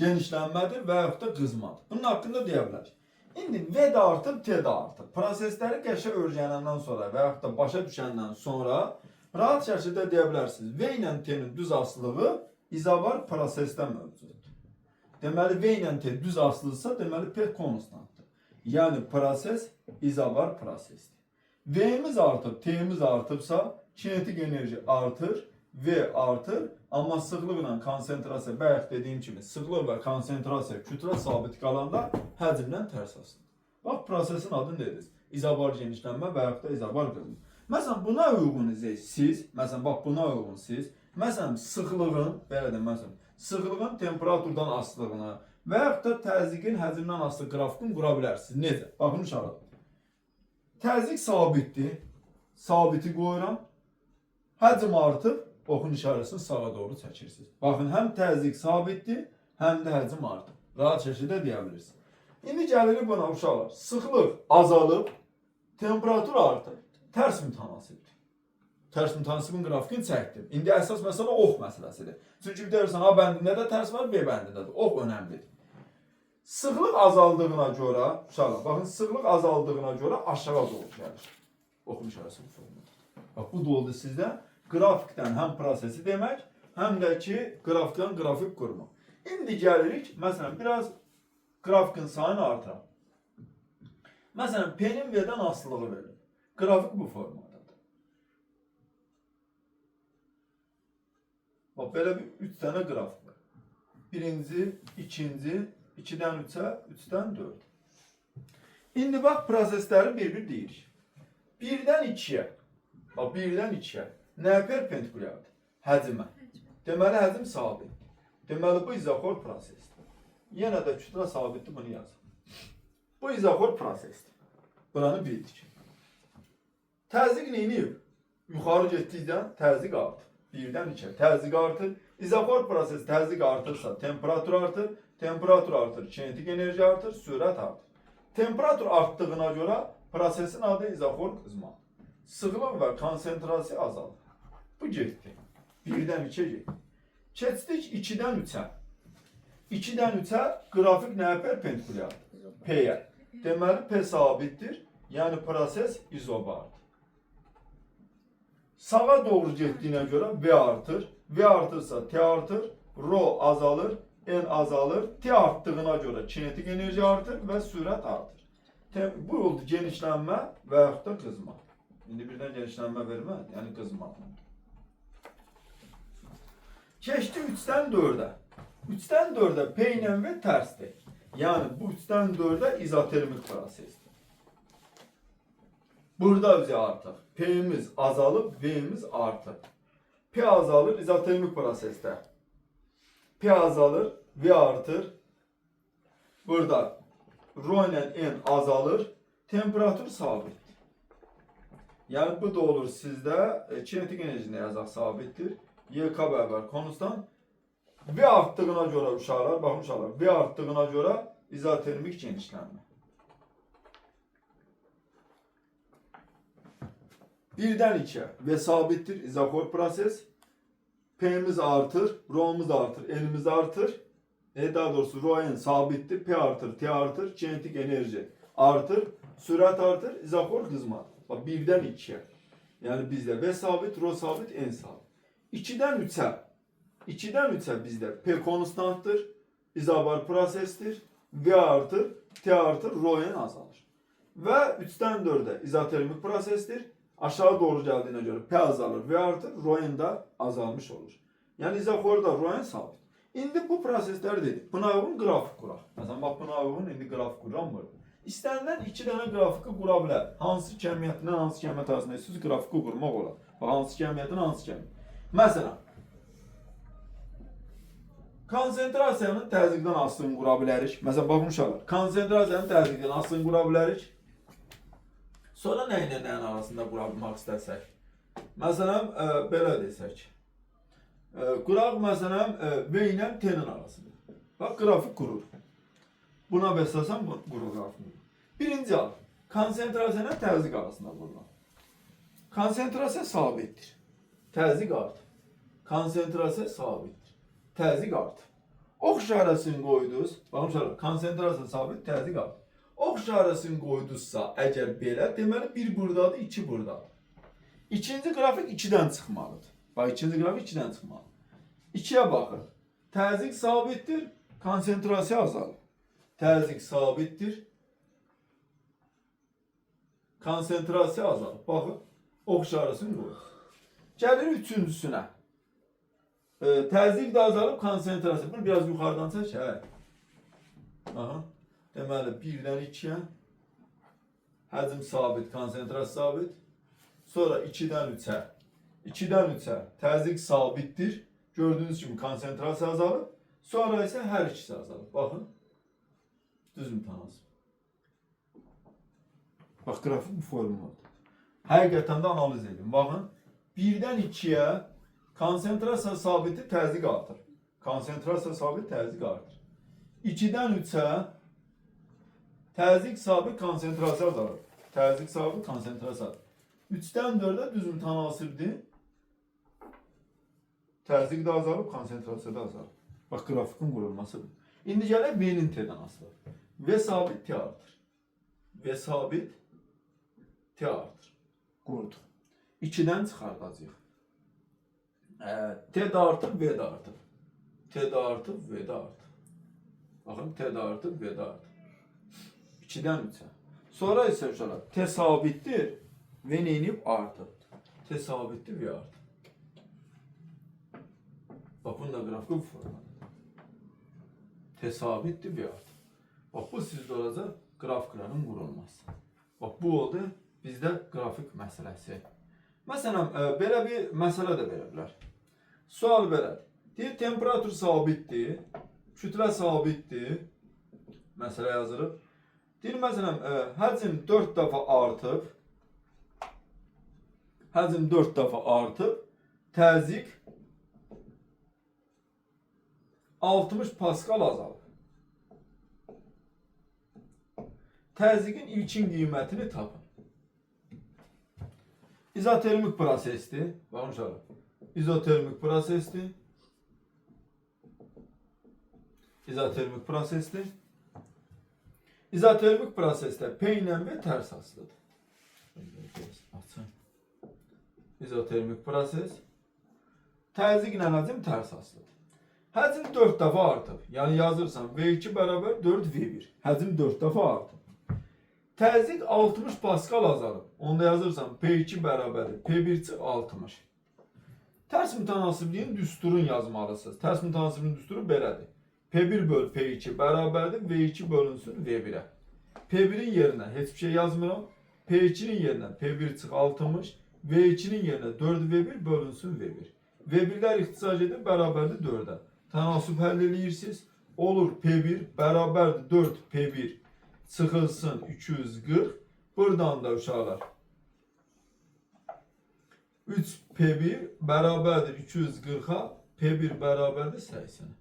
Genişlənmədir və yaxud da qızmadır. Bunun haqqında deyə bilərik. İndi V də artıb, T də artıb. Prosesləri qəşə öyrənəndən sonra və yaxud da başa düşəndən sonra rahat şəkildə deyə bilərsiniz. V ilə T-nin düz asılığı izobar prosesdə mövcuddur. Deməli, V ilə T düz asılıdırsa, deməli P konstantdır. Yəni, proses izobar prosesdir. V'miz artıb, T'miz artıbsa, kinetik enerji artır, V artır, amma sıxlıqla konsentrasiya, bayaq dediyim kimi, sıxlıq və konsentrasiya kütlə sabit qalanda həcmdən tərs asılır. Bax, prosesin adı nedir? İzobar genişlənmə və yaxud da izobar qızma. Məsələn, buna uyğun siz, məsələn, bax, buna uyğun siz, məsələn, sıxlığın, belə də, məsələn, sıxlığın temperaturdan asılığını və yaxud da təzyiqin həcmdən asılı qrafikini qura bilərsiniz. Necə? Baxın, uşaqlar. Təzyiq sabitdir, sabiti qoyuram, həcm artıb, oxun işarəsini sağa doğru çəkirsiniz. Baxın, həm təzyiq sabitdir, həm də həcm artıb. Rahat şəkildə deyə bilirsiniz. İndi gəlirik buna uşaqlar. Sıxlıq azalıb, temperatur artır. Tərs mütənasibdir. Tərs mütənasibin grafikini çəkdim. İndi əsas məsələ ox məsələsidir. Çünki bilirsən, A bəndində də tərs var, B bəndində də. Ox önəmlidir. Sıxlıq azaldığına görə, uşaqlar, baxın, sıxlıq azaldığına görə aşağı doğru gəlir. Oxun işarəsini formada. Bax, bu da oldu sizdə. Grafikdən həm prosesi demək, həm də ki, grafikdən qrafik qurmaq. İndi gəlirik, məsələn, biraz grafikin sayını artıraq. Məsələn, P-nin V-dən asılılığı verir. Qrafik bu formadadır. Bax, belə bir 3 dənə qrafik var. Birinci, ikinci, 2-dən 3-ə, 3-dən 4. İndi bax, prosesləri bir-bir deyirik. 1-dən 2-yə, bax, 1-dən 2-yə. Nəyə perpendikulyardır? Həcmə. Deməli, həcm sabitdir. Deməli, bu izoxor prosesdir. Yenə də kütlə sabitdir, bunu yazın. Bu izoxor prosesdir. Buranı bildik. Təzyiq neyini? Yuxarı getdikdən təzyiq artır. 1-dən 2-yə təzyiq artır. İzoxor proses təzyiq artırsa, temperatur artır. Temperatur artır, kinetik enerji artır, sürət artır. Temperatur artdığına görə prosesin adı izoxor qızma. Sıxlıq və konsentrasiya azalır. Bu getdi. 1-dən 2-yə getdi. Keçdik 2-dən 3-ə. 2-dən 3-ə qrafik nəyə perpendikulyardır? P-yə. Deməli, P sabitdir. Yəni, proses izobardır. Sağa doğru getdiyinə görə V artır. V artırsa T artır. Rho azalır. N azalır. T artdığına görə kinetik enerji artır və sürət artır. Bu oldu genişlənmə və yaxud da qızma. İndi birdən genişlənmə vermə, yəni qızma. Keçdi 3-dən 4-ə. 3-dən 4-ə P ilə V tərsdir. Yəni, bu 3-dən 4-ə izotermik prosesdir. Burada bizə artıq P'miz azalıb, V'miz artır. P azalır izotermik prosesdə. P azalır, V artır. Burada Rho ilə N azalır, temperatur sabitdir. Yəni, bu da olur sizdə kinetik enerjini yazaq sabitdir. YK bərabər konstant. V artdığına görə uşaqlar, baxın uşaqlar, V artdığına görə izotermik genişlənmə. 1-dən 2-yə V sabitdir, izoxor proses. P'miz artır, Rho'muz artır, N'miz artır. Daha doğrusu Rho N sabitdir, P artır, T artır, kinetik enerji artır, sürət artır, izoxor qızma. Bax, 1-dən 2-yə. Yəni bizdə V sabit, Rho sabit, N sabit. 2-dən 3-ə. 2-dən 3-ə bizdə P konstantdır, izobar prosesdir, V artır, T artır, Rho N azalır. Və 3-dən 4-ə izotermik prosesdir, Aşağı doğru geldiğine göre P azalır, V artır, Rho da azalmış olur. Yani izoxorda Rho sabit. İndi bu prosesləri dedik. Buna uyğun qrafik quraq. Məsələn, bax buna uyğun indi qrafik quram var. İstənilən 2 dənə qrafiki qura bilər. Hansı kəmiyyətlə hansı kəmiyyət arasında siz qrafiki qurmaq olar. Bax hansı kəmiyyetin hansı kəmiyyət. Məsələn, konsentrasiyanın təzyiqdən asılını qura bilərik. Məsələn, baxın uşaqlar, konsentrasiyanın təzyiqdən asılını qura bilərik. Sonra nə ilə nəyin arasında qura bilmək istəsək? Məsələn, belə desək. Quraq məsələn V ilə T-nin arasında. Bax qrafik qurur. Buna bəsləsəm qurur qrafik. Birinci al. Konsentrasiya ilə təzyiq arasında qurulan. Konsentrasiya sabitdir. Təzyiq artır. Konsentrasiya sabitdir. Təzyiq artır. Ox işarəsini qoydunuz. Baxın uşaqlar, konsentrasiya sabit, təzyiq artır. Ox işarəsini qoydunuzsa, əgər belə, deməli 1 buradadır, 2 buradadır. İkinci qrafik 2-dən çıxmalıdır. Bax, ikinci qrafik 2-dən çıxmalıdır. 2-yə baxın. Təzyiq sabitdir, konsentrasiya azalır. Təzyiq sabitdir, konsentrasiya azalır. Baxın, ox işarəsini qoyur. Gəlir üçüncüsünə. Təzyiq də azalıb, konsentrasiya. Bunu biraz yuxarıdan çək, hə? Aha. Deməli, 1-dən 2-yə. Həcm sabit, konsentrasiya sabit. Sonra 2-dən 3-ə. 2-dən 3-ə təzyiq sabitdir. Gördüğünüz kimi konsentrasiya azalır. Sonra isə hər ikisi azalır. Baxın. Düz mütənasib. Bax, qrafik bu formadadır. Həqiqətən də analiz edin. Baxın. 1-dən 2-yə konsentrasiya sabiti, təzyiq artır. Konsentrasiya sabit, təzyiq artır. 2-dən 3-ə təzyiq sabit, konsentrasiya azalır. Təzyiq sabit, konsentrasiya azalır. 3-dən 4-ə düz mütənasibdir. Təzyiq də azalıb, konsentrasiya da azalıb. Bax, qrafikin qurulmasıdır. İndi gələk V-nin T-dən asılı. V sabit, T artır. V sabit, T artır. Qurduq. 2-dən çıxardacaq. T də artıb, V də artıb. T də artıb, V də artıb. Baxın, T də artıb, V də artıb. 2-dən 3-ə. Sonra isə uşaqlar, T sabitdir, V neyinib? Artıb. T sabitdir, V artıb. Bax, bunun da qrafiki bu formadadır. T sabitdir, V artıb. Bax, bu sizdə olacaq qrafiklərin qurulması. Bax, bu oldu bizdə qrafik məsələsi. Məsələn, belə bir məsələ də verə bilər. Sual belədir. Deyir, temperatur sabitdir, kütlə sabitdir. Məsələ yazırıq. Deyir, məsələn, həcm 4 dəfə artıb. Həcm 4 dəfə artıb. Təzyiq 60 paskal azalıb. Təzyiqin ilkin qiymətini tapın. İzotermik prosesdir. Baxın uşaqlar. İzotermik prosesdir. İzotermik prosesdir. İzotermik prosesdə P ilə V tərs asılıdır. İzotermik proses. Təzyiqlə həcm tərs asılıdır. Həcm 4 dəfə artıb. Yəni yazırsan V2 bərabər 4V1. Həcm 4 dəfə artıb. Təzyiq 60 paskal azalıb. Onda yazırsan P2 bərabərdir. P1 60. Tərs mütənasibliyin düsturun yazmalısınız. Tərs mütənasibliyin düsturu belədir. P1 böl P2 bərabərdir. V2 bölünsün V1'ə. P1'in yerinə heç bir şey yazmıram. P2'nin yerinə P1 çıx 60. V2'nin yerinə 4V1 bölünsün V1. V1'lər ixtisar edib bərabərdir 4'ə. Tənasüb həll eləyirsiniz. Olur P1 bərabərdir 4 P1 çıxılsın 240. Buradan da uşaqlar 3 P1 bərabərdir 240'a. P1 bərabərdir 80'ə.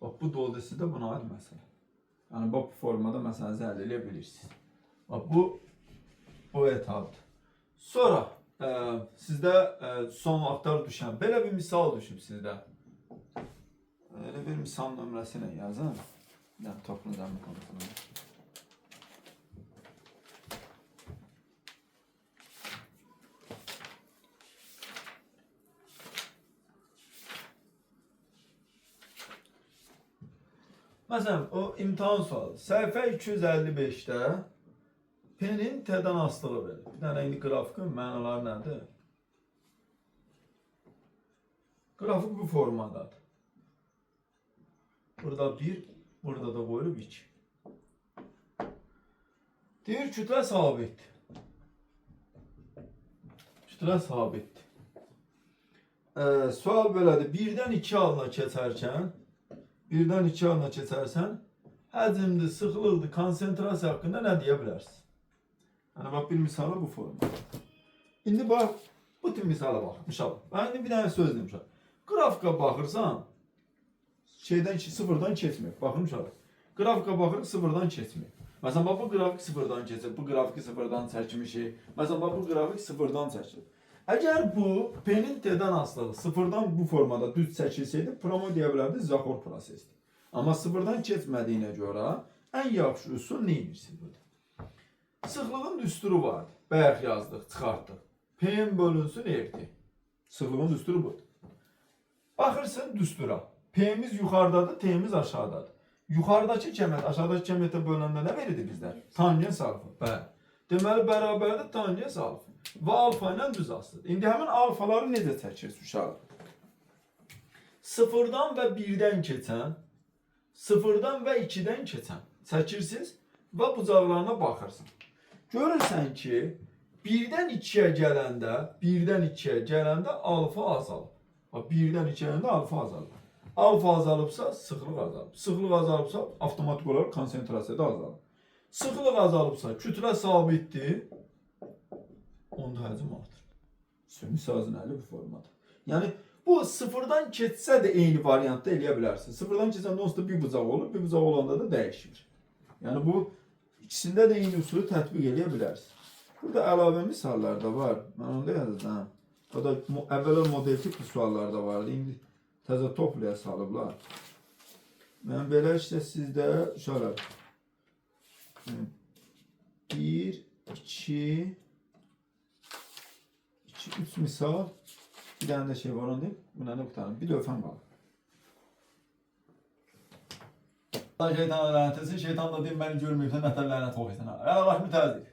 Bax, bu doldası da buna aid məsələ. Yəni, bu formada məsələni həll edə bilirsiniz. Bax, bu etapdır. Sonra sizdə son vaxtlar düşən belə bir misal düşüb sizdə. Elə bir misal nömrəsi ilə yazın. Yəni, topludan bir konusunda. Məsələn, o imtahan sualı. Səhifə 255'də P-nin T-dən asılığı verir. Bir dənə indi qrafikin mənaları nədir? Qrafik bu formadadır. Burada 1, burada da qoyulub 2. Deyir kütlə sabitdir. Kütlə sabitdir. Sual belədir. 1-dən 2 halına keçərsən, həcmdir, sıxlıqdır, konsentrasiya haqqında nə deyə bilərsən? Yəni, bax, bir misalı bu formada. İndi bax, bu tür misala baxmışam. Ben indi bir dənə söz demişəm. Qrafika baxırsan, sıfırdan keçmir. Baxmışam. Qrafika baxırıq, sıfırdan keçmir. Məsələn, bax, bu qrafik sıfırdan keçir, bu qrafiki sıfırdan çəkmişik. Məsələn, bax, bu qrafik sıfırdan çəkilir. Əgər bu P-nin T-dən asılığı sıfırdan bu formada düz çəkilsəydi, promo deyə bilərdi, zaxor prosesdir. Amma sıfırdan keçmədiyinə görə ən yaxşı üsul neymişsin burada? Sıxlığın düsturu vardı. Bayaq yazdıq, çıxartdıq. P-in bölünsün RT. Sıxlığın düsturu budur. Baxırsın düstura. P-miz yuxarıdadır, T-miz aşağıdadır. Yuxarıdakı kəmiyyət, aşağıdakı kəmiyyətə bölündə nə verirdi bizdə? Tangens alfa. Bəli. Deməli, bərabərdir tangens alfa. Və alfa ilə düz asılıdır. İndi həmin alfaları necə çəkirsiniz uşaqlar? Sıfırdan və 1-dən keçən, sıfırdan və 2-dən keçən çəkirsiniz və bucaqlarına baxırsın. Görürsən ki, 1-dən 2-yə gələndə alfa azalır. 1-dən 2-yə gələndə alfa azalır. Alfa azalıbsa, sıxlıq azalır. Sıxlıq azalıbsa, avtomatik olaraq konsentrasiya da azalır. Sıxlıq azalıbsa, kütlə sabitdir, onda həcm artır. Misalın əli bu formada. Yəni, bu sıfırdan keçsə də eyni variantda eləyə bilərsin. Sıfırdan keçəndə onsuz da bir bucaq olur, bir bucaq olanda da dəyişir. Yəni, bu ikisində də eyni usulü tətbiq eləyə bilərsin. Burada əlavə misallar da var. Mən onda yazacağım. O da əvvəla model tipli suallar da vardı. İndi təzə topluya salıblar. Mən belə işte sizdə uşaqlar 1, 2, 3 misal, bir dənə də şey var onu deyim. Buna da qutarım. Bir lövhəm var. Şeytan lənətəsi, şeytan da deyim məni görməyibsə nətər lənət oxuysan. Əlabaş mütəzik.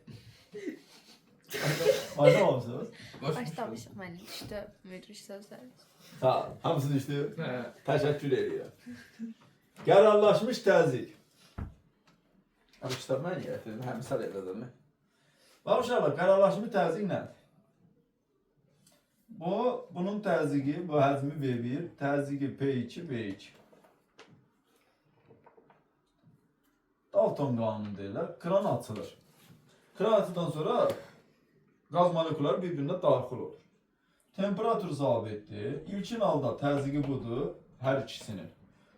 Başlamamışsınız? Başlamışıq, mən düşdü, müdür sözləri. Sağ ol. Hamısı düşdü. Təşəkkür edirəm. Qərarlaşmış təzyiq. Abi kitab mən gətirdim, hə misal edədim. Bax uşaqlar, qərarlaşmış təzyiq nədir? Bunun təzyiqi, bu həcmi V1, təzyiqi P2, V2. Dalton qanunu deyirlər, kran açılır. Kran açıldan sonra qaz molekulları bir-birinə daxil olur. Temperatur sabitdir. İlkin halda təzyiqi budur, hər ikisinin.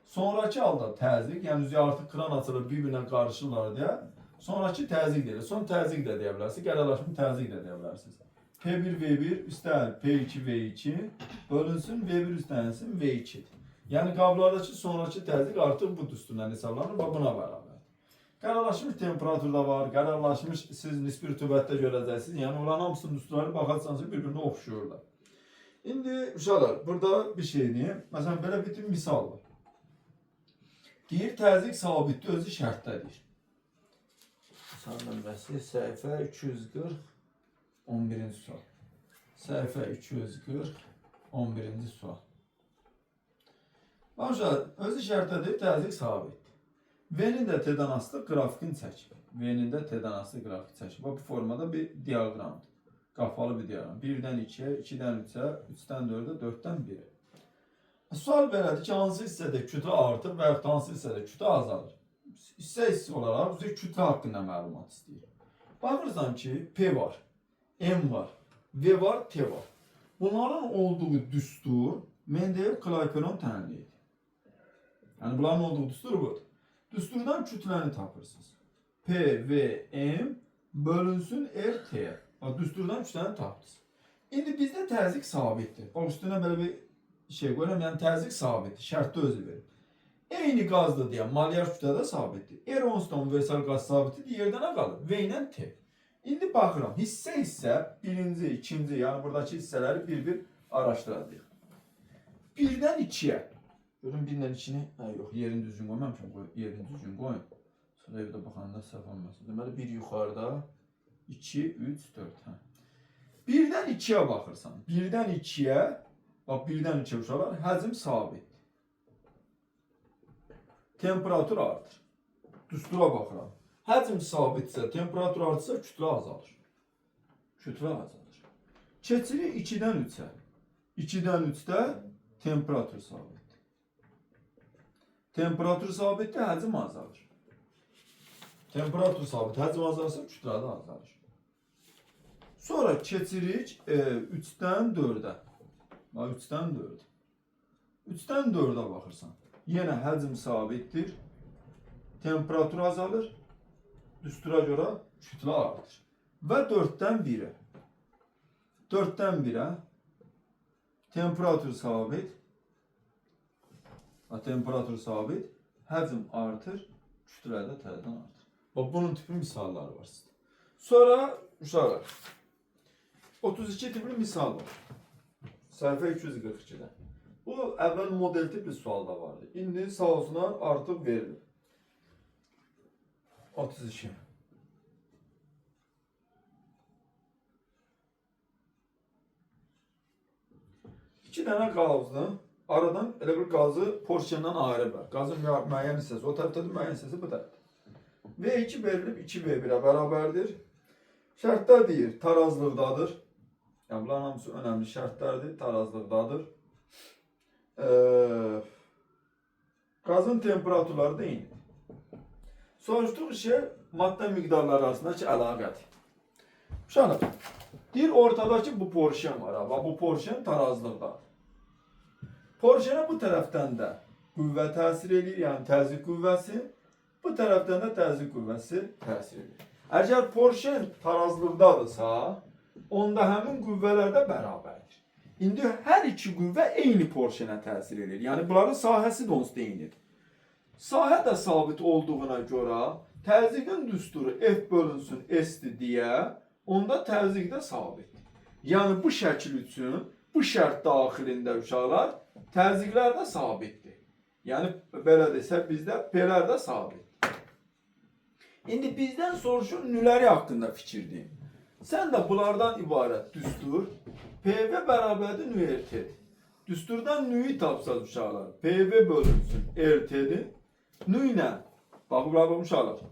Sonraki halda təzyiq, yəni üzü artıq kran açılır, bir-birinə qarışırlar deyə, sonraki təzyiq deyilir. Son təzyiq də deyə bilərsiniz, qərarlaşmış təzyiq də deyə bilərsiniz. P1, V1 üstəl P2, V2 bölünsün, V1 üstənsin, V2'dir. Yəni qablardakı sonraki təzyiq artıq bu düsturdan hesablanır və buna bərabər. Qərarlaşmış temperaturda var, qərarlaşmış siz nisbi rütubətdə görəcəksiniz. Yəni onların hamısının düsturları baxarsanız bir-birinə oxşuyurlar. İndi uşaqlar, burada bir şey deyim. Məsələn, belə bir misal var. Deyir, təzyiq sabitdir, özü şərtdədir. Misal nömrəsi səhifə 240, 11-ci sual. Səhifə 240, 11-ci sual. Uşaqlar, özü şərtdədir, təzyiq sabitdir. V-nin də T-dən asılı qrafikini çəkir. V-nin də T-dən asılı qrafik çəkir. Bu formada bir diaqramdır. Qapalı bir diaqram. 1-dən 2-yə, 2-dən 3-ə, 3-dən 4-ə, 4-dən 1-ə. Sual belədir ki, hansı hissədə kütle artır və yaxud hansı hissədə kütle azalır? Hissə olaraq bizə kütle haqqında məlumat istəyir. Baxırsan ki, P var, M var, V var, T var. Bunların olduğu düstur Mendeleyev-Clapeyron tənliyidir. Yəni bunların olduğu düstur budur. Düsturdan kütləni tapırsınız. P, V, M bölünsün R, T. Düsturdan kütləni tapdınız. İndi bizdə təzyiq sabitdir. Bax, üstünə belə bir şey qoyuram, yəni təzyiq sabitdir, şərtdə özü verir. Eyni qazdır deyə malyar kütlədə sabitdir. R onsuz da universal qaz sabitdir, yerdə nə qalır? V ilə T. İndi baxıram, hissə, birinci, ikinci, yəni buradakı hissələri bir-bir araşdıracaq. 1-dən 2-yə. Görün 1-dən 2-ni, yox, yerini düzgün qoymamışam, yerini düzgün qoyun. Sonra evdə baxanda səhv olmasın. Deməli, bir yuxarıda, 2, 3, 4. Hə. 1-dən 2-yə baxırsan. 1-dən 2-yə, bax 1-dən 2-yə uşaqlar, həcm sabit. Temperatur artır. Düstura baxıram. Həcm sabitsə, temperatur artırsa, kütlə azalır. Kütlə azalır. Keçirik 2-dən 3-ə. 2-dən 3-də temperatur sabitdir. Temperatur sabitdir, həcm azalır. Temperatur sabit, həcm azalırsa, kütlə də azalır. Sonra keçirik 3-dən 4-ə. 3-dən 4. 3-dən 4-ə baxırsan. Yenə həcm sabitdir. Temperatur azalır. Düstura görə kütlə artır. Və 4-dən 1-ə. 4-dən 1-ə temperatur sabit. Temperatur sabit. Həcm artır. Kütlə də təzədən artır. Bax, bunun tipi misalları var sizdə. Sonra uşaqlar 32 tipli misal var. Səhifə 242-də. Bu əvvəl model tipli sualda vardı. İndi sağ olsunlar artıq verilir. 32. İki dənə qazdı. Aradan elə bir qazı porsiyandan ayırıblar. Qazın müəyyən hissəsi o tərəfdədir, müəyyən hissəsi bu tərəfdə. V2 verilib 2V1-ə bərabərdir. Şərtlər deyir, tarazlıqdadır. Yəni, bunların hamısı önəmli şərtlərdir, tarazlıqdadır. Qazın temperaturları da eynidir. Soruşduğu şey maddə miqdarları arasındakı əlaqədir. Uşaqlar, deyir ortadakı bu porsiyon var. Bu porsiyon tarazlıqdadır. Porsiyona bu tərəfdən də qüvvə təsir edir, yəni təzyiq qüvvəsi. Bu tərəfdən də təzyiq qüvvəsi təsir edir. Əgər porsiyon tarazlıqdadırsa, onda həmin qüvvələr də bərabərdir. İndi hər iki qüvvə eyni porsiyona təsir edir. Yəni bunların sahəsi də onsuz da eynidir. Sahə də sabit olduğuna görə təzyiqin düsturu F bölünsün S-dir deyə, onda təzyiq də sabitdir. Yəni bu şəkil üçün bu şərt daxilində uşaqlar təzyiqlər də sabitdir. Yəni belə desək bizdə P-lər də sabitdir. İndi bizdən soruşur nüləri haqqında fikir deyin. Sən də bunlardan ibarət düstur PV bərabərdir nü RT-dir. Düsturdan nüyü tapsaz uşaqlar PV bölünsün RT-dir. Nü ilə, bax bura uşaqlar,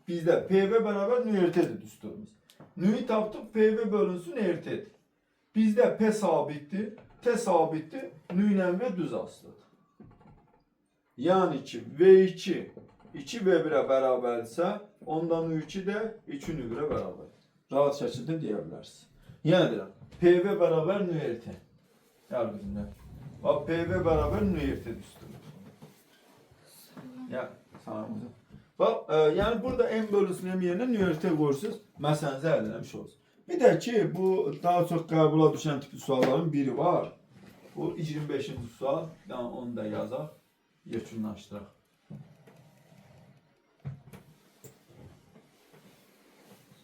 bizdə PV bərabər nü RT-dir düsturumuz. Nüyü tapdıq PV bölünsün RT-dir. Bizdə P sabitdir, T sabitdir, nü ilə V düz asılıdır. Yəni ki V2 2V1-ə bərabərdirsə, onda nü2 də 2nü1-ə bərabərdir. Rahat şəkildə deyə bilərsiniz. Yenə deyirəm, PV bərabər nü RT. Gəl bizimlə. Bax, PV bərabər nü RT düsturdur. Yəni, sağlamızı. Bax, yəni burada M bölünsün M yerinə nü RT qoyursunuz, məsələnizə əldə eləmiş olsun. Bir də ki, bu daha çox qəbula düşən tipi sualların biri var. Bu 25-ci sual, yəni onu da yazaq, yekunlaşdıraq.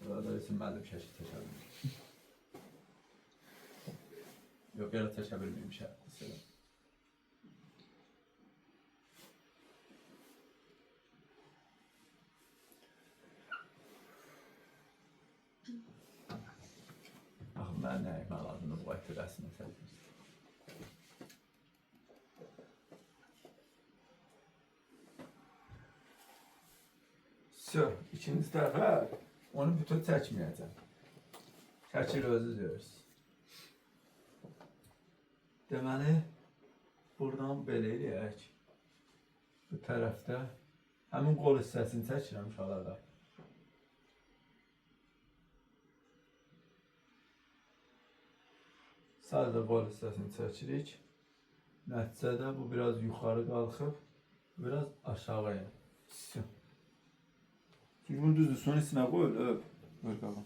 Burada isimlərdə bir şəkil çəkə bilmirik. Yox, belə çəkə bilmiyim şəkil. Baxın, mən nə etmək lazımdır bu qayıtı rəsmə səhvimiz. İkinci tərəfə onu bütün çəkməyəcəm. Şəkil özü görürsünüz. Deməli, buradan belə eləyək. Bu tərəfdə həmin qol hissəsini çəkirəm uşaqlarda. Sadəcə qol hissəsini çəkirik. Nəticədə bu biraz yuxarı qalxıb, biraz aşağı yəni. Çünki bunu düzdür, son içinə qoy, öp qalan.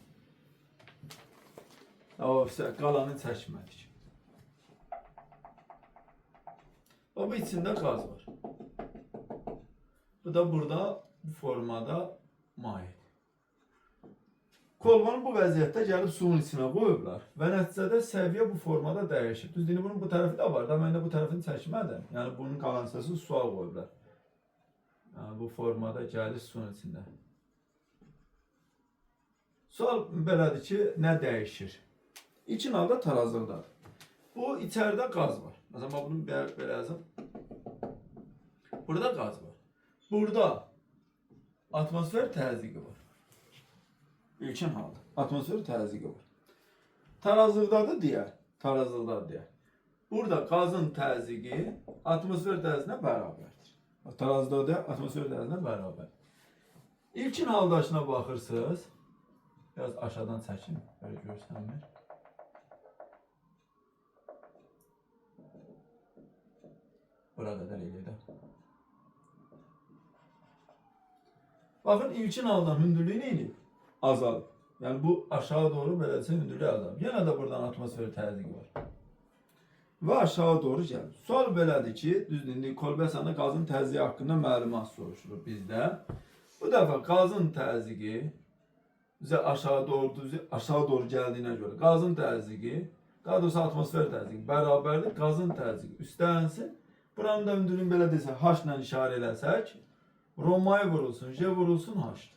Qalanı çəkmədik. Bu içində qaz var. Bu da burada, bu formada mayedir. Kolbanı bu vəziyyətdə gəlib suyun içinə qoyublar və nəticədə səviyyə bu formada dəyişib. Düzdür, bunun bu tərəfi də var da, mən də bu tərəfini çəkmədim. Yəni bunun qalan hissəsini suya qoyublar. Yəni bu formada gəlir suyun içində. Sual belədir ki, nə dəyişir? İlkin halda tarazlıqdadır. Bu içəridə qaz var. Məsələn, bunu belə yazım. Burada qaz var. Burada atmosfer təzyiqi var. İlkin halda atmosfer təzyiqi var. Tarazlıqdadır deyər. Tarazlıqdadır deyər. Burada qazın təzyiqi atmosfer təzyiqinə bərabərdir. Tarazlıqda atmosfer təzyiqinə bərabər. İlkin haldaşına baxırsınız. Biraz aşağıdan çəkin. Böyle görsənmir. Bura qədər eləyədə. Baxın, ilkin haldan hündürlüyü neyini? Azalıb. Yəni bu aşağı doğru belədirsə hündürlüyü azalıb. Yenə də buradan atmosfer təzyiqi var. Və aşağı doğru gəlir. Sual belədir ki, düzdür, indi Kolbasanda qazın təzyiqi haqqında məlumat soruşulur bizdə. Bu dəfə qazın təzyiqi bizə aşağı doğru gəldiyinə görə qazın təzyiqi, daha doğrusu atmosfer təzyiqi bərabərdir. Qazın təzyiqi üstlənsin. Buranın da hündürlüyünü belə desə, H ilə işarə eləsək, Roma'ya vurulsun, J vurulsun H'dır.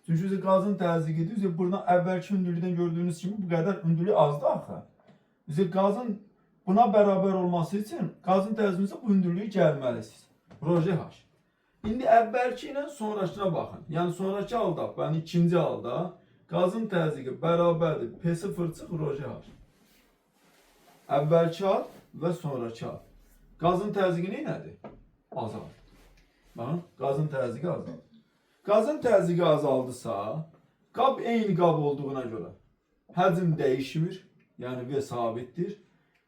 Çünki qazın təzyiqidir. Buradan əvvəlki hündürlükdən gördüyünüz kimi bu qədər hündürlük azdır axı. Qazın buna bərabər olması üçün qazın təzyiqinizə bu hündürlüyü gəlməlisiniz. Rj H. İndi əvvəlki ilə sonrakına baxın. Yəni sonraki halda, yəni ikinci halda qazın təzyiqi bərabərdir. P0 çıx Rj H. Əvvəlki hal və sonraki hal. Qazın təzyiqi nədir? Azaldır. Baxın, qazın təzyiqi azaldır. Qazın təzyiqi azaldısa, qab eyni qab olduğuna görə həcm dəyişmir, yəni V sabitdir.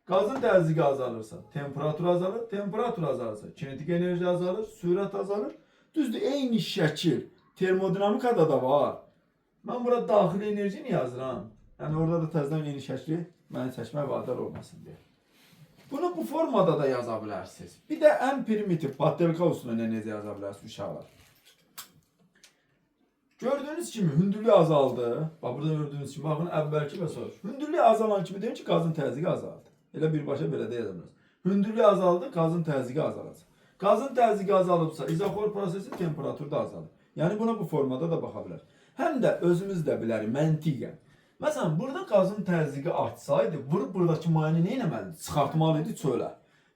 Qazın təzyiqi azalırsa, temperatur azalır, temperatur azalırsa, kinetik enerji azalır, sürət azalır. Düzdür, eyni şəkil termodinamikada da var. Mən bura daxili enerjini yazıram. Yəni orada da təzədən eyni şəkli məni çəkmək vadar olmasın deyə. Bunu bu formada da yaza bilərsiniz. Bir də ən primitiv Patelka usuluyla necə yaza bilərsiniz uşaqlar? Gördüyünüz kimi hündürlük azaldı. Bax burada gördüyünüz kimi baxın əvvəlki və sonraki. Hündürlük azalan kimi deyim ki, qazın təzyiqi azaldı. Elə birbaşa belə də yazılmaz. Hündürlük azaldı, qazın təzyiqi azalacaq. Qazın təzyiqi azalıbsa, izoxor prosesi temperatur da azalır. Yəni buna bu formada da baxa bilər. Həm də özümüz də bilərik məntiqən. Məsələn, burada qazın təzyiqi artsaydı, vurub buradakı maini nə etməlidir? Çıxartmalı idi çölə.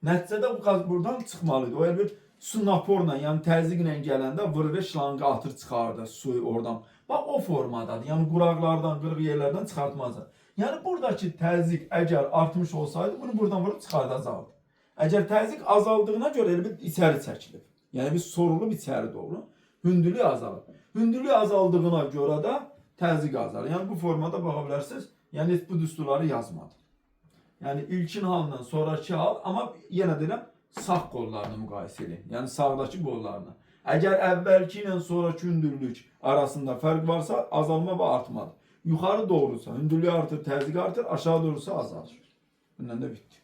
Nəticədə bu qaz buradan çıxmalı idi. O bir su naporla, yəni təzyiqlə gələndə vırğı şlanqı atır çıxardı suyu oradan. Bax o formadadır. Yəni quraqlardan, qırıq yerlərdən çıxartmazdı. Yəni buradakı təzyiq əgər artmış olsaydı, bunu buradan vurub çıxardacaqdı. Əgər təzyiq azaldığına görə elə bir içəri çəkilib. Yəni bir sorulub içəri doğru. Hündürlük azalır. Hündürlük azaldığına görə də təzyiq azalır. Yəni bu formada baxa bilərsiniz. Yəni heç bu düsturları yazmadı. Yəni ilkin halından sonraki hal, amma yenə deyirəm, sağ qollarını müqayisə edin. Yəni sağdakı qollarını. Əgər əvvəlki ilə sonraki hündürlük arasında fərq varsa, azalma və artmadır. Yuxarı doğrusa hündürlük artır, təzyiq artır, aşağı doğrusa azalır. Bundan da bitdi.